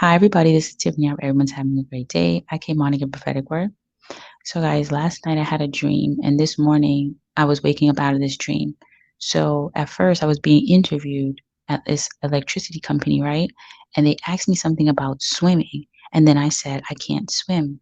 Hi, everybody. This is Tiffany. I hope everyone's having a great day. I came on to give prophetic word. So, guys, last night I had a dream, and this morning I was waking up out of this dream. So, at first, I was being interviewed at this electricity company, right? And they asked me something about swimming. And then I said, I can't swim.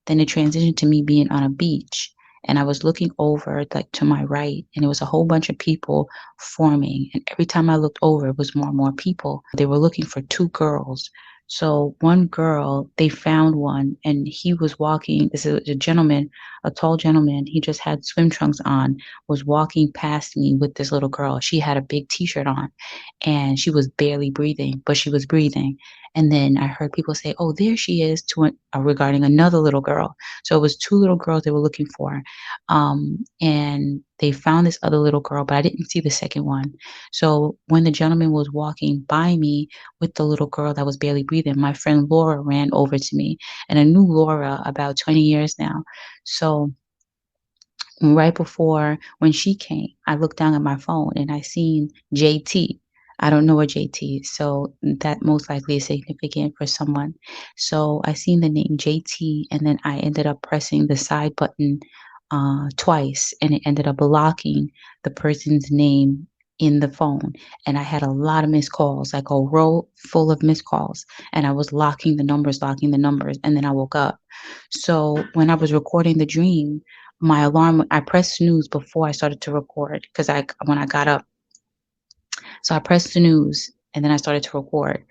Then it transitioned to me being on a beach. And I was looking over, like to my right, and it was a whole bunch of people forming. And every time I looked over, it was more and more people. They were looking for two girls. So one girl, they found one, and he was walking. This is a gentleman, a tall gentleman. He just had swim trunks on, was walking past me with this little girl. She had a big t-shirt on, and she was barely breathing, but she was breathing. And then I heard people say, "Oh, there she is," regarding another little girl. So it was two little girls they were looking for, and they found this other little girl, but I didn't see the second one. So when the gentleman was walking by me with the little girl that was barely breathing, my friend Laura ran over to me, and I knew Laura about 20 years now. So right before when she came, I looked down at my phone and I seen JT. I don't know a JT, so that most likely is significant for someone. So I seen the name JT, and then I ended up pressing the side button twice, and it ended up blocking the person's name in the phone. And I had a lot of missed calls, like a row full of missed calls, and I was locking the numbers, and then I woke up. So when I was recording the dream, my alarm, I pressed snooze before I started to record because when I got up. So I pressed snooze and then I started to record.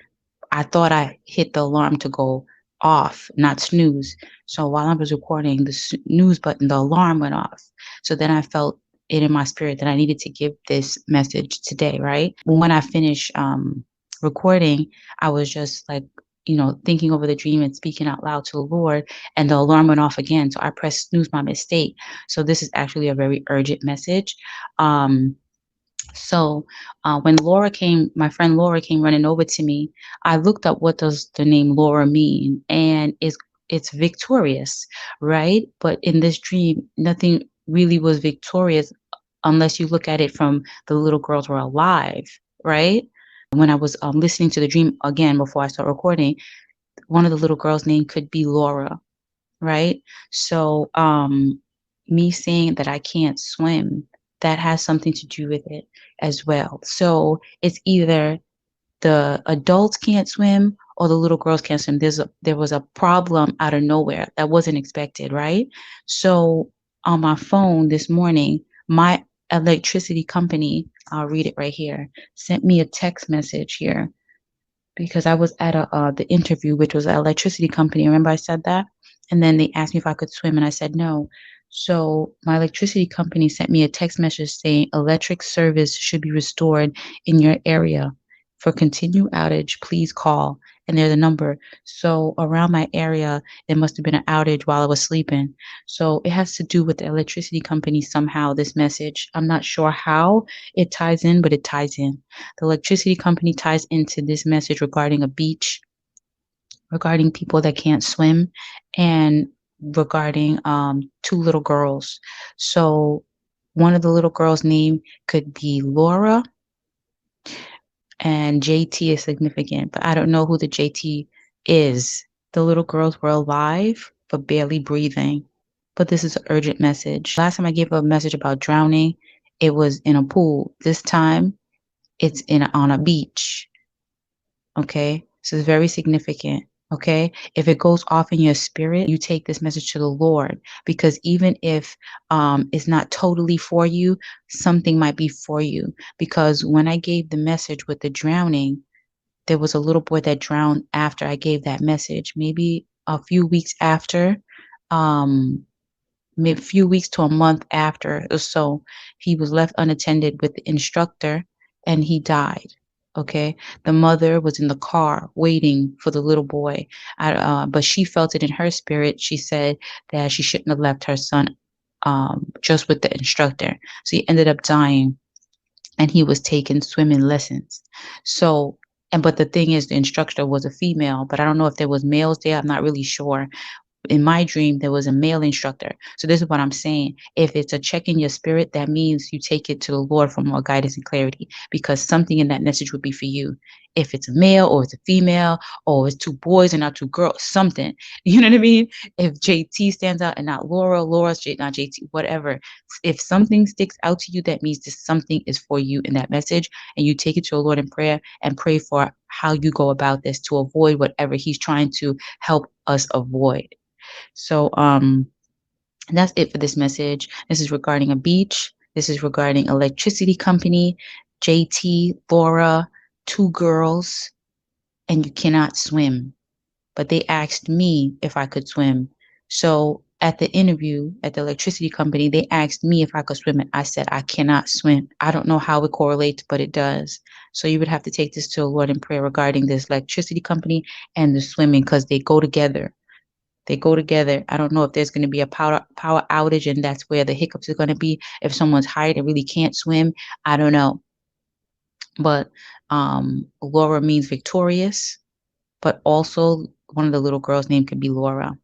I thought I hit the alarm to go off, not snooze. So while I was recording, the snooze button, the alarm went off. So then I felt it in my spirit that I needed to give this message today, right? When I finished recording, I was just like, thinking over the dream and speaking out loud to the Lord, and the alarm went off again. So I pressed snooze my mistake. So this is actually a very urgent message. Um, so when my friend Laura came running over to me, I looked up what does the name Laura mean, and it's victorious, right? But in this dream, nothing really was victorious unless you look at it from the little girls were alive, right? When I was listening to the dream again before I start recording, one of the little girls' name could be Laura, right? So, me saying that I can't swim, that has something to do with it as well. So it's either the adults can't swim or the little girls can't swim. There was a problem out of nowhere that wasn't expected, right? So on my phone this morning, my electricity company, I'll read it right here, sent me a text message here because I was at the interview, which was an electricity company. Remember I said that? And then they asked me if I could swim, and I said no. So my electricity company sent me a text message saying electric service should be restored in your area. For continued outage, please call. And there's a number. So around my area, there must have been an outage while I was sleeping. So it has to do with the electricity company somehow, this message. I'm not sure how it ties in, but it ties in. The electricity company ties into this message regarding a beach, regarding people that can't swim, and regarding two little girls. So one of the little girls' name could be Laura, and JT is significant, but I don't know who the JT is. The little girls were alive, but barely breathing. But this is an urgent message. Last time I gave a message about drowning, it was in a pool. This time, it's on a beach. Okay. So it's very significant. Okay. If it goes off in your spirit, you take this message to the Lord, because even if it's not totally for you, something might be for you. Because when I gave the message with the drowning, there was a little boy that drowned after I gave that message, maybe a few weeks after, um, maybe a few weeks to a month after or so. He was left unattended with the instructor, and he died. Okay. The mother was in the car waiting for the little boy. But she felt it in her spirit. She said that she shouldn't have left her son just with the instructor. So he ended up dying, and he was taking swimming lessons. So, but the thing is, the instructor was a female, but I don't know if there was males there. I'm not really sure. in my dream, there was a male instructor. So this is what I'm saying. If it's a check in your spirit, that means you take it to the Lord for more guidance and clarity, because something in that message would be for you. If it's a male or it's a female or it's two boys and not two girls, something. You know what I mean? If JT stands out and not Laura, Laura's not JT, whatever. If something sticks out to you, that means this something is for you in that message, and you take it to the Lord in prayer and pray for how you go about this to avoid whatever He's trying to help us avoid. So that's it for this message. This is regarding a beach. This is regarding electricity company, JT, Laura, two girls, and you cannot swim. But they asked me if I could swim. So at the interview at the electricity company, they asked me if I could swim, and I said I cannot swim. I don't know how it correlates, but it does. So you would have to take this to the Lord in prayer regarding this electricity company and the swimming, because they go together. They go together. I don't know if there's going to be a power outage, and that's where the hiccups are going to be. If someone's hired and really can't swim, I don't know. But Laura means victorious, but also one of the little girls' name could be Laura.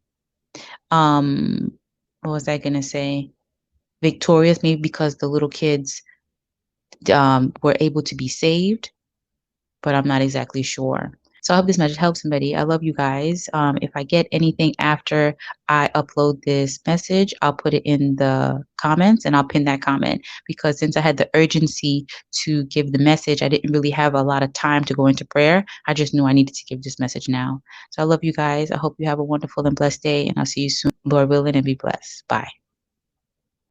What was I going to say? Victorious, maybe because the little kids were able to be saved, but I'm not exactly sure. So I hope this message helps somebody. I love you guys. If I get anything after I upload this message, I'll put it in the comments and I'll pin that comment, because since I had the urgency to give the message, I didn't really have a lot of time to go into prayer. I just knew I needed to give this message now. So I love you guys. I hope you have a wonderful and blessed day, and I'll see you soon, Lord willing, and be blessed. Bye.